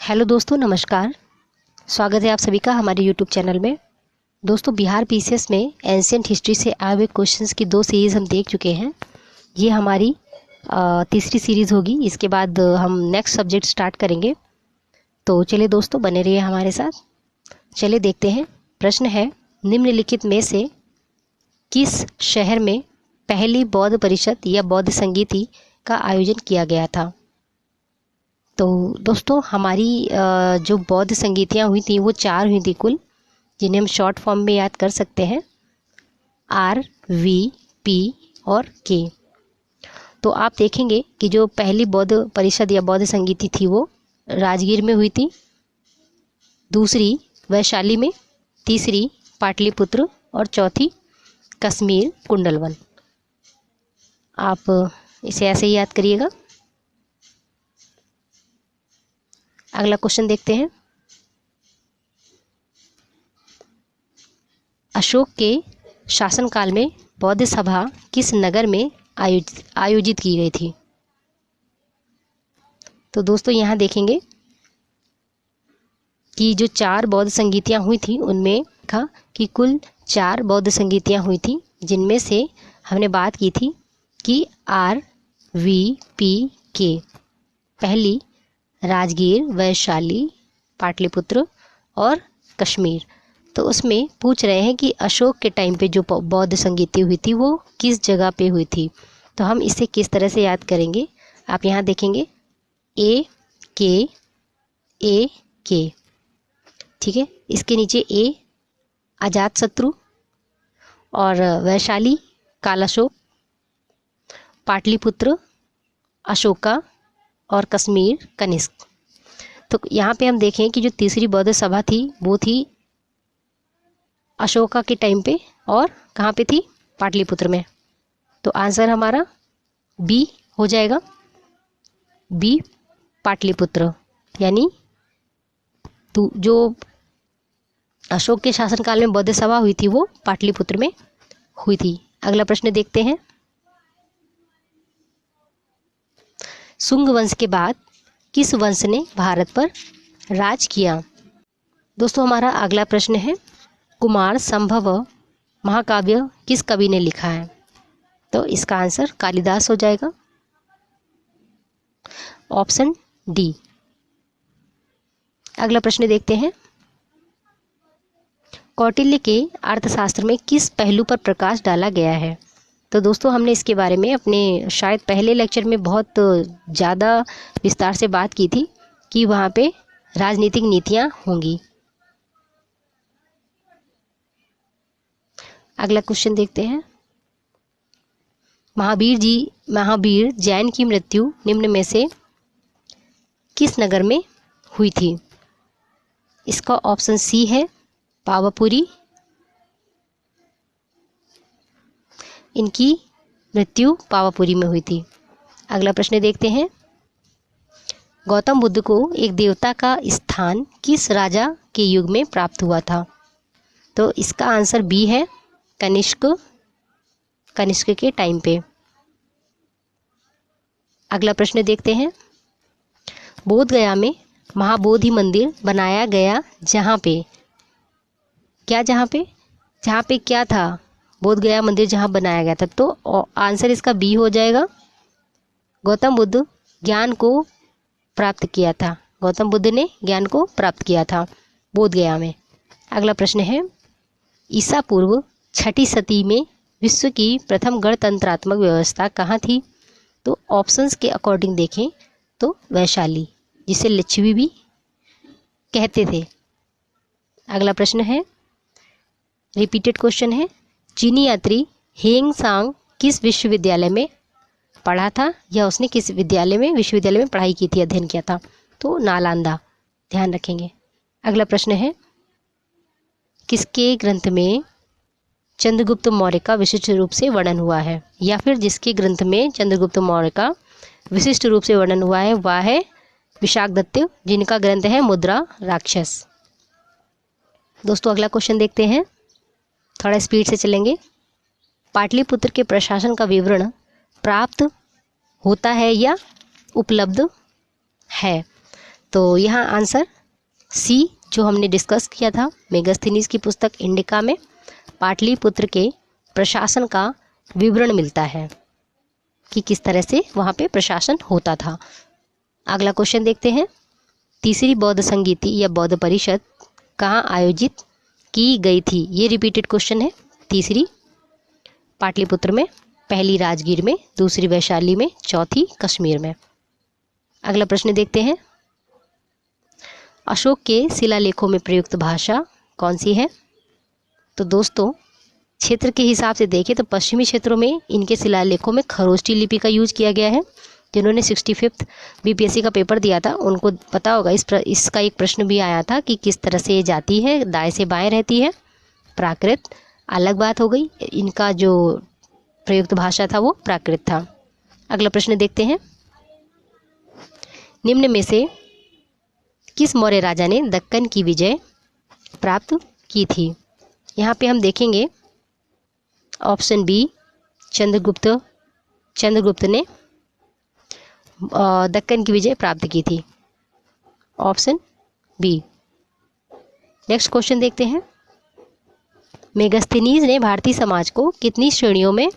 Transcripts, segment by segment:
Hello दोस्तों, नमस्कार। स्वागत है आप सभी का हमारे यूट्यूब चैनल में। दोस्तों, बिहार पीसीएस में एंशिएंट हिस्ट्री से आए हुए क्वेश्चंस की 2 सीरीज़ हम देख चुके हैं। ये हमारी तीसरी सीरीज़ होगी। इसके बाद हम नेक्स्ट सब्जेक्ट स्टार्ट करेंगे। तो चलिए दोस्तों, बने रहिए हमारे साथ। चलिए देखते हैं। प्रश्न है, निम्नलिखित में से किस शहर में पहली बौद्ध परिषद या बौद्ध संगीति का आयोजन किया गया था? तो दोस्तों, हमारी जो बौद्ध संगीतियाँ हुई थी वो 4 हुई थी कुल, जिन्हें हम शॉर्ट फॉर्म में याद कर सकते हैं, आर, वी, पी और के। तो आप देखेंगे कि जो पहली बौद्ध परिषद या बौद्ध संगीति थी वो राजगीर में हुई थी, दूसरी वैशाली में, तीसरी पाटलिपुत्र और चौथी कश्मीर कुंडलवन। आप इसे ऐसे ही याद करिएगा। अगला क्वेश्चन देखते हैं। अशोक के शासनकाल में बौद्ध सभा किस नगर में आयोजित की गई थी? तो दोस्तों, यहाँ देखेंगे कि जो 4 बौद्ध संगीतियाँ हुई थी उनमें था कि कुल 4 बौद्ध संगीतियाँ हुई थी, जिनमें से हमने बात की थी कि आर, वी, पी, के पहली राजगीर, वैशाली, पाटलिपुत्र और कश्मीर। तो उसमें पूछ रहे हैं कि अशोक के टाइम पे जो बौद्ध संगीति हुई थी वो किस जगह पे हुई थी। तो हम इसे किस तरह से याद करेंगे, आप यहाँ देखेंगे ए के, ठीक है। इसके नीचे ए अजातशत्रु और वैशाली कालाशोक, पाटलिपुत्र अशोका और कश्मीर कनिष्क। तो यहाँ पे हम देखें कि जो तीसरी बौद्ध सभा थी वो थी अशोका के टाइम पे, और कहाँ पे थी? पाटलिपुत्र में। तो आंसर हमारा बी हो जाएगा, बी पाटलिपुत्र। यानी तो जो अशोक के शासनकाल में बौद्ध सभा हुई थी वो पाटलिपुत्र में हुई थी। अगला प्रश्न देखते हैं। शुंग वंश के बाद किस वंश ने भारत पर राज किया? दोस्तों, हमारा अगला प्रश्न है, कुमार संभव महाकाव्य किस कवि ने लिखा है? तो इसका आंसर कालिदास हो जाएगा, ऑप्शन डी। अगला प्रश्न देखते हैं। कौटिल्य के अर्थशास्त्र में किस पहलू पर प्रकाश डाला गया है? तो दोस्तों, हमने इसके बारे में अपने शायद पहले लेक्चर में बहुत ज़्यादा विस्तार से बात की थी कि वहाँ पे राजनीतिक नीतियाँ होंगी। अगला क्वेश्चन देखते हैं। महावीर जैन की मृत्यु निम्न में से किस नगर में हुई थी? इसका ऑप्शन सी है पावापुरी। इनकी मृत्यु पावापुरी में हुई थी। अगला प्रश्न देखते हैं। गौतम बुद्ध को एक देवता का स्थान किस राजा के युग में प्राप्त हुआ था? तो इसका आंसर बी है, कनिष्क के टाइम पे। अगला प्रश्न देखते हैं। बोध गया में महाबोधि मंदिर बनाया गया जहाँ पे क्या था? बोध गया मंदिर जहाँ बनाया गया था। तो आंसर इसका बी हो जाएगा, गौतम बुद्ध ज्ञान को प्राप्त किया था। गौतम बुद्ध ने ज्ञान को प्राप्त किया था बोध गया में। अगला प्रश्न है। ईसा पूर्व 6ठी शती में विश्व की प्रथम गणतंत्रात्मक व्यवस्था कहाँ थी? तो ऑप्शंस के अकॉर्डिंग देखें तो वैशाली, जिसे लिच्छवी भी कहते थे। अगला प्रश्न है, रिपीटेड क्वेश्चन है। चीनी यात्री हेंग सांग किस विश्वविद्यालय में पढ़ा था, या उसने किस विश्वविद्यालय में पढ़ाई की थी, अध्ययन किया था? तो नालंदा, ध्यान रखेंगे। अगला प्रश्न है, किसके ग्रंथ में चंद्रगुप्त मौर्य का विशिष्ट रूप से वर्णन हुआ है? या फिर जिसके ग्रंथ में चंद्रगुप्त मौर्य का विशिष्ट रूप से वर्णन हुआ है वह है विशाखदत्त, जिनका ग्रंथ है मुद्रा राक्षस। दोस्तों, अगला क्वेश्चन देखते हैं, थोड़ा स्पीड से चलेंगे। पाटलिपुत्र के प्रशासन का विवरण प्राप्त होता है या उपलब्ध है? तो यहाँ आंसर सी जो हमने डिस्कस किया था, मेगास्थनीज की पुस्तक इंडिका में पाटलिपुत्र के प्रशासन का विवरण मिलता है कि किस तरह से वहाँ पे प्रशासन होता था। अगला क्वेश्चन देखते हैं। तीसरी बौद्ध संगीति या बौद्ध परिषद कहाँ आयोजित की गई थी? ये रिपीटेड क्वेश्चन है। तीसरी पाटलिपुत्र में, पहली राजगीर में, दूसरी वैशाली में, चौथी कश्मीर में। अगला प्रश्न देखते हैं। अशोक के शिलालेखों में प्रयुक्त भाषा कौन सी है? तो दोस्तों क्षेत्र के हिसाब से देखें तो पश्चिमी क्षेत्रों में इनके शिलालेखों में खरोष्टी लिपि का यूज किया गया है। जिन्होंने 65th बीपीएससी का पेपर दिया था उनको पता होगा, इसका एक प्रश्न भी आया था कि किस तरह से ये जाती है, दाएं से बाएं रहती है। प्राकृत अलग बात हो गई, इनका जो प्रयुक्त भाषा था वो प्राकृत था। अगला प्रश्न देखते हैं। निम्न में से किस मौर्य राजा ने दक्कन की विजय प्राप्त की थी? यहाँ पे हम देखेंगे ऑप्शन बी चंद्रगुप्त ने दक्कन की विजय प्राप्त की थी, ऑप्शन बी। नेक्स्ट क्वेश्चन देखते हैं। मेगास्थनीज ने भारतीय समाज को कितनी श्रेणियों में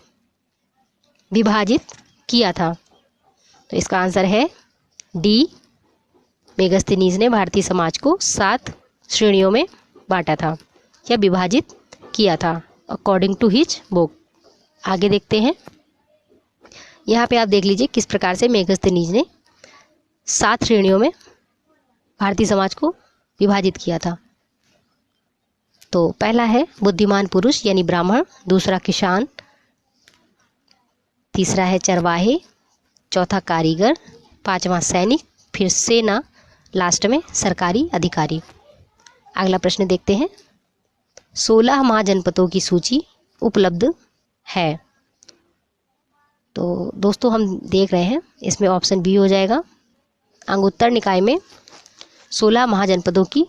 विभाजित किया था? तो इसका आंसर है डी। मेगास्थनीज ने भारतीय समाज को 7 श्रेणियों में बांटा था या विभाजित किया था अकॉर्डिंग टू हिज बुक। आगे देखते हैं। यहाँ पे आप देख लीजिए किस प्रकार से मेगास्थनीज ने 7 श्रेणियों में भारतीय समाज को विभाजित किया था। तो पहला है बुद्धिमान पुरुष यानी ब्राह्मण, दूसरा किसान, तीसरा है चरवाहे, चौथा कारीगर, पांचवा सैनिक, फिर सेना, लास्ट में सरकारी अधिकारी। अगला प्रश्न देखते हैं। 16 महाजनपदों की सूची उपलब्ध है। तो दोस्तों हम देख रहे हैं इसमें ऑप्शन बी हो जाएगा। अंगुत्तर निकाय में 16 महाजनपदों की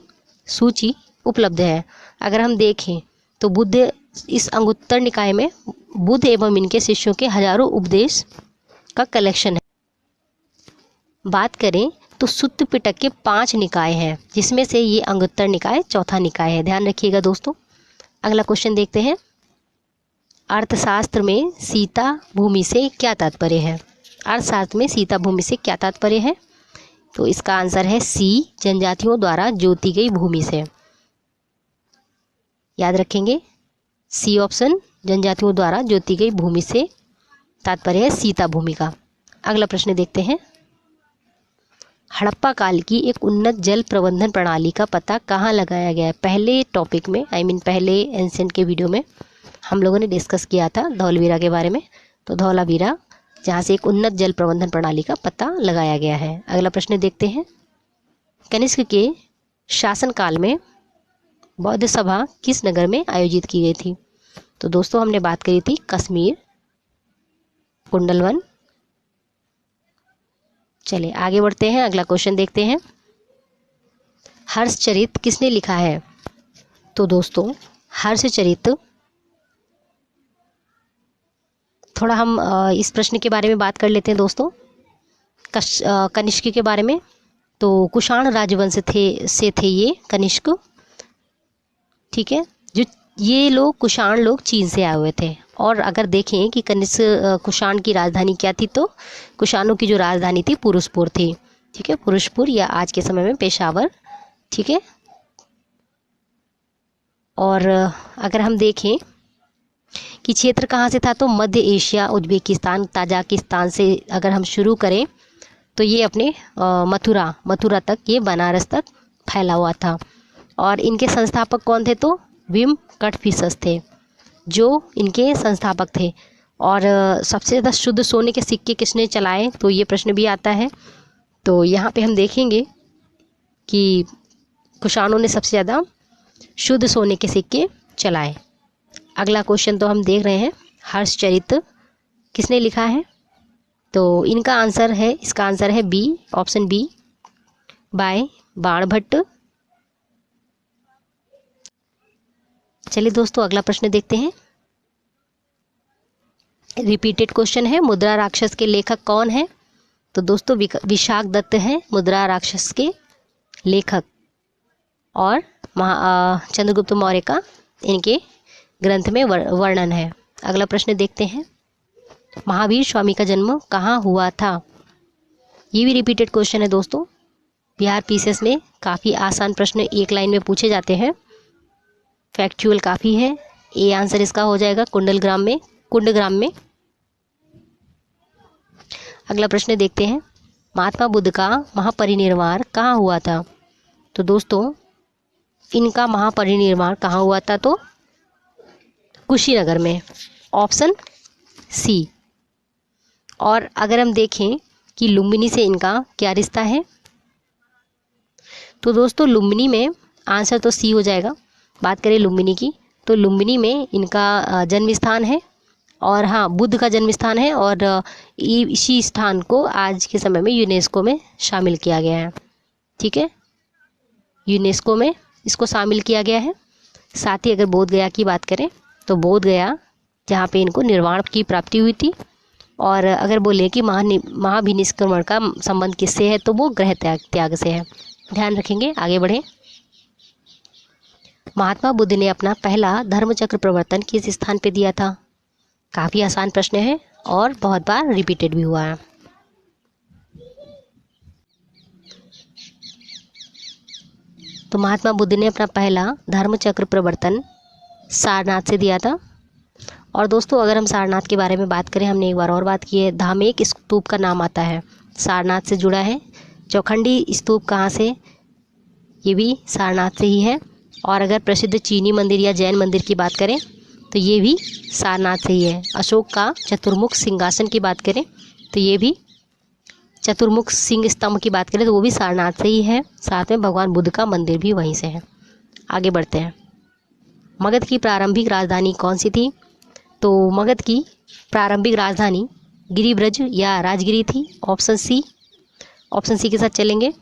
सूची उपलब्ध है। अगर हम देखें तो बुद्ध इस अंगुत्तर निकाय में बुद्ध एवं इनके शिष्यों के हजारों उपदेश का कलेक्शन है। बात करें तो सुत्त पिटक के 5 निकाय हैं, जिसमें से ये अंगुत्तर निकाय चौथा निकाय है, ध्यान रखिएगा दोस्तों। अगला क्वेश्चन देखते हैं। अर्थशास्त्र में सीता भूमि से क्या तात्पर्य है? अर्थशास्त्र में सीता भूमि से क्या तात्पर्य है? तो इसका आंसर है सी, जनजातियों द्वारा जोती गई भूमि से। याद रखेंगे सी ऑप्शन, जनजातियों द्वारा जोती गई भूमि से तात्पर्य है सीता भूमि का। अगला प्रश्न देखते हैं। हड़प्पा काल की एक उन्नत जल प्रबंधन प्रणाली का पता कहाँ लगाया गया है? पहले टॉपिक में पहले एंशिएंट के वीडियो में हम लोगों ने डिस्कस किया था धौलावीरा के बारे में। तो धौलावीरा जहाँ से एक उन्नत जल प्रबंधन प्रणाली का पता लगाया गया है। अगला प्रश्न देखते हैं। कनिष्क के शासनकाल में बौद्ध सभा किस नगर में आयोजित की गई थी? तो दोस्तों हमने बात करी थी कश्मीर, कुंडलवन। चलिए आगे बढ़ते हैं, अगला क्वेश्चन देखते हैं। हर्षचरित किसने लिखा है? तो दोस्तों हर्षचरित, थोड़ा हम इस प्रश्न के बारे में बात कर लेते हैं दोस्तों, कनिष्क के बारे में। तो कुषाण राजवंश से थे ये कनिष्क, ठीक है। जो ये लोग कुषाण लोग चीन से आए हुए थे। और अगर देखें कि कनिष्क कुषाण की राजधानी क्या थी, तो कुषाणों की जो राजधानी थी पुरुषपुर थी, ठीक है, पुरुषपुर या आज के समय में पेशावर, ठीक है। और अगर हम देखें कि क्षेत्र कहाँ से था, तो मध्य एशिया, उज्बेकिस्तान, ताजिकिस्तान से अगर हम शुरू करें तो ये अपने मथुरा तक, ये बनारस तक फैला हुआ था। और इनके संस्थापक कौन थे? तो विम कटफिसस थे जो इनके संस्थापक थे। और सबसे ज़्यादा शुद्ध सोने के सिक्के किसने चलाए? तो ये प्रश्न भी आता है। तो यहाँ पे हम देखेंगे कि कुषाणों ने सबसे ज़्यादा शुद्ध सोने के सिक्के चलाए। अगला क्वेश्चन तो हम देख रहे हैं, हर्षचरित किसने लिखा है? तो इनका आंसर है, इसका आंसर है B, option B, by Banabhatta. चलिए दोस्तों अगला प्रश्न देखते हैं। रिपीटेड क्वेश्चन है, मुद्रा राक्षस के लेखक कौन है? तो दोस्तों विशाख दत्त हैं मुद्रा राक्षस के लेखक और चंद्रगुप्त मौर्य का इनके ग्रंथ में वर्णन है। अगला प्रश्न देखते हैं, महावीर स्वामी का जन्म कहाँ हुआ था? ये भी रिपीटेड क्वेश्चन है दोस्तों। बिहार पीसीएस में काफ़ी आसान प्रश्न एक लाइन में पूछे जाते हैं, फैक्चुअल काफ़ी है। ए आंसर इसका हो जाएगा कुंडग्राम में। अगला प्रश्न देखते हैं, महात्मा बुद्ध का महापरिनिर्वाण कहाँ हुआ था? तो दोस्तों इनका महापरिनिर्वाण कहाँ हुआ था? तो कुशीनगर में, ऑप्शन सी। और अगर हम देखें कि लुम्बिनी से इनका क्या रिश्ता है, तो दोस्तों लुम्बिनी में आंसर तो सी हो जाएगा। बात करें लुम्बिनी की, तो लुम्बिनी में इनका जन्म स्थान है, और हाँ बुद्ध का जन्म स्थान है, और इसी स्थान को आज के समय में यूनेस्को में शामिल किया गया है। ठीक है, यूनेस्को में इसको शामिल किया गया है। साथ ही अगर बोध गया की बात करें, तो बोध गया जहाँ पे इनको निर्वाण की प्राप्ति हुई थी। और अगर बोले कि महाभिनिष्क्रमण का संबंध किससे है, तो वो ग्रह त्याग से है। ध्यान रखेंगे, आगे बढ़े। महात्मा बुद्ध ने अपना पहला धर्मचक्र प्रवर्तन किस स्थान पे दिया था? काफ़ी आसान प्रश्न है और बहुत बार रिपीटेड भी हुआ है। तो महात्मा बुद्ध ने अपना पहला धर्मचक्र प्रवर्तन सारनाथ से दिया था। और दोस्तों अगर हम सारनाथ के बारे में बात करें, हमने एक बार और बात की है, धामेक स्तूप का नाम आता है, सारनाथ से जुड़ा है। चौखंडी स्तूप कहाँ से? ये भी सारनाथ से ही है। और अगर प्रसिद्ध चीनी मंदिर या जैन मंदिर की बात करें, तो ये भी सारनाथ से ही है। अशोक का चतुर्मुख सिंहासन की बात करें, तो ये भी चतुर्मुख सिंह स्तंभ की बात करें, तो वो भी सारनाथ से ही है। साथ में भगवान बुद्ध का मंदिर भी वहीं से है। आगे बढ़ते हैं। मगध की प्रारंभिक राजधानी कौन सी थी? तो मगध की प्रारंभिक राजधानी गिरिब्रज या राजगिरी थी, ऑप्शन सी। ऑप्शन सी के साथ चलेंगे।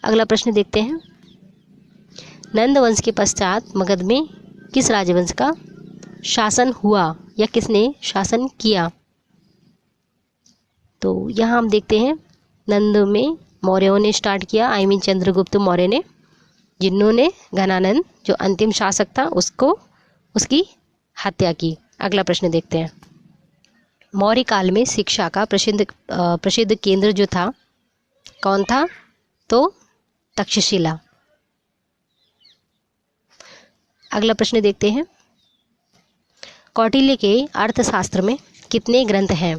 अगला प्रश्न देखते हैं, नंद वंश के पश्चात मगध में किस राजवंश का शासन हुआ या किसने शासन किया? तो यहाँ हम देखते हैं नंद में मौर्यों ने स्टार्ट किया, चंद्रगुप्त मौर्य ने, जिन्होंने घनानंद जो अंतिम शासक था उसकी हत्या की। अगला प्रश्न देखते हैं, मौर्य काल में शिक्षा का प्रसिद्ध केंद्र जो था कौन था? तो तक्षशिला। अगला प्रश्न देखते हैं, कौटिल्य के अर्थशास्त्र में कितने ग्रंथ हैं?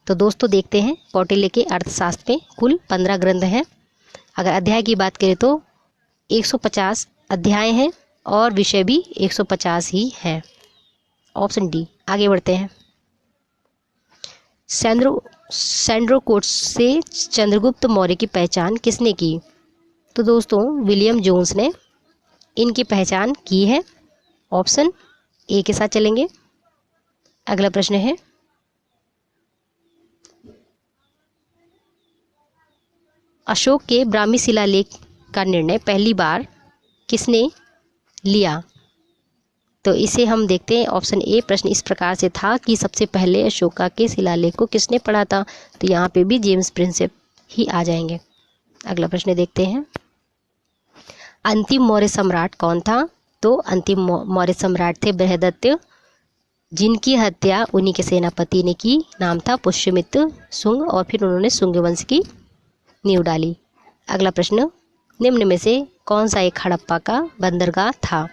तो दोस्तों देखते हैं, कौटिल्य के अर्थशास्त्र में कुल 15 ग्रंथ हैं। अगर अध्याय की बात करें तो 150 अध्याय हैं और विषय भी 150 ही हैं, ऑप्शन डी। आगे बढ़ते हैं, सैंड्रोकोट्स से चंद्रगुप्त मौर्य की पहचान किसने की? तो दोस्तों विलियम जोन्स ने इनकी पहचान की है, ऑप्शन ए के साथ चलेंगे। अगला प्रश्न है, अशोक के ब्राह्मी शिलालेख का निर्णय पहली बार किसने लिया? तो इसे हम देखते हैं, ऑप्शन ए। प्रश्न इस प्रकार से था कि सबसे पहले अशोका के शिलालेख को किसने पढ़ा था? तो यहाँ पे भी जेम्स प्रिंसेप ही आ जाएंगे। अगला प्रश्न देखते हैं, अंतिम मौर्य सम्राट कौन था? तो अंतिम मौर्य सम्राट थे बृहदत्त, जिनकी हत्या उन्हीं के सेनापति ने की। नाम था पुष्यमित्र शुंग, और फिर उन्होंने शुंग वंश की नींव डाली। अगला प्रश्न, निम्न में से कौन सा एक हड़प्पा का बंदरगाह था?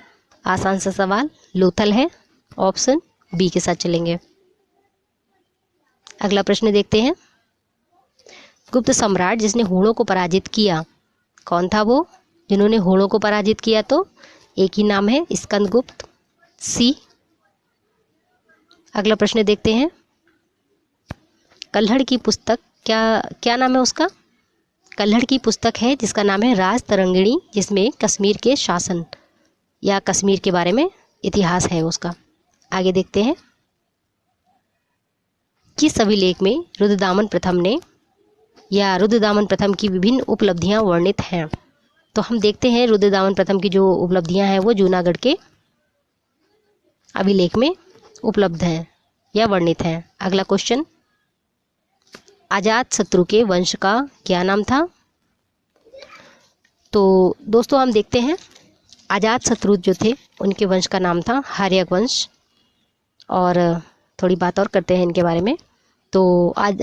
आसान सा सवाल, लोथल है, ऑप्शन बी के साथ चलेंगे। अगला प्रश्न देखते हैं, गुप्त सम्राट जिसने हूणों को पराजित किया कौन था? वो जिन्होंने हूणों को पराजित किया, तो एक ही नाम है, स्कंदगुप्त, सी। अगला प्रश्न देखते हैं, कल्हड़ की पुस्तक क्या नाम है उसका? कल्हड़ की पुस्तक है जिसका नाम है राज तरंगिणी, जिसमें कश्मीर के शासन या कश्मीर के बारे में इतिहास है उसका। आगे देखते हैं, किस अभिलेख में रुद्रदामन प्रथम ने या रुद्रदामन प्रथम की विभिन्न उपलब्धियां वर्णित हैं? तो हम देखते हैं रुद्रदामन प्रथम की जो उपलब्धियां हैं वो जूनागढ़ के अभिलेख में उपलब्ध हैं या वर्णित हैं। अगला क्वेश्चन, अजातशत्रु के वंश का क्या नाम था? तो दोस्तों हम देखते हैं, अजातशत्रु जो थे उनके वंश का नाम था हर्यक वंश। और थोड़ी बात और करते हैं इनके बारे में। तो आज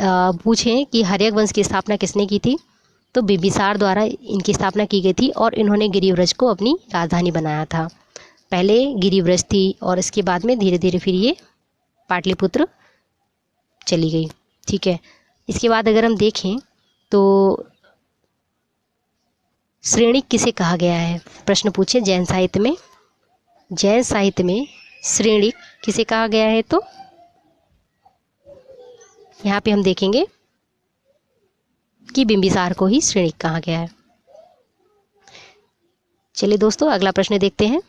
पूछें कि हर्यक वंश की स्थापना किसने की थी? तो बिंबिसार द्वारा इनकी स्थापना की गई थी और इन्होंने गिरिव्रज को अपनी राजधानी बनाया था। पहले गिरिव्रज थी और इसके बाद में धीरे धीरे फिर ये पाटलिपुत्र चली गई। ठीक है, इसके बाद अगर हम देखें तो श्रेणिक किसे कहा गया है? प्रश्न पूछे जैन साहित्य में। जैन साहित्य में श्रेणिक किसे कहा गया है? तो यहाँ पे हम देखेंगे कि बिंबिसार को ही श्रेणिक कहा गया है। चलिए दोस्तों अगला प्रश्न देखते हैं।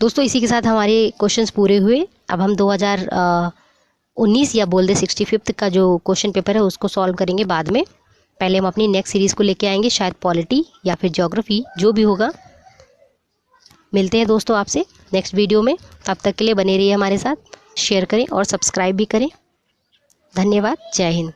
दोस्तों इसी के साथ हमारे क्वेश्चंस पूरे हुए। अब हम 2019 या बोल दे 65th का जो क्वेश्चन पेपर है उसको सॉल्व करेंगे बाद में। पहले हम अपनी नेक्स्ट सीरीज़ को लेके आएंगे, शायद पॉलिटी या फिर ज्योग्राफी, जो भी होगा। मिलते हैं दोस्तों आपसे नेक्स्ट वीडियो में। तब तक के लिए बने रहिए हमारे साथ, शेयर करें और सब्सक्राइब भी करें। धन्यवाद। जय हिंद।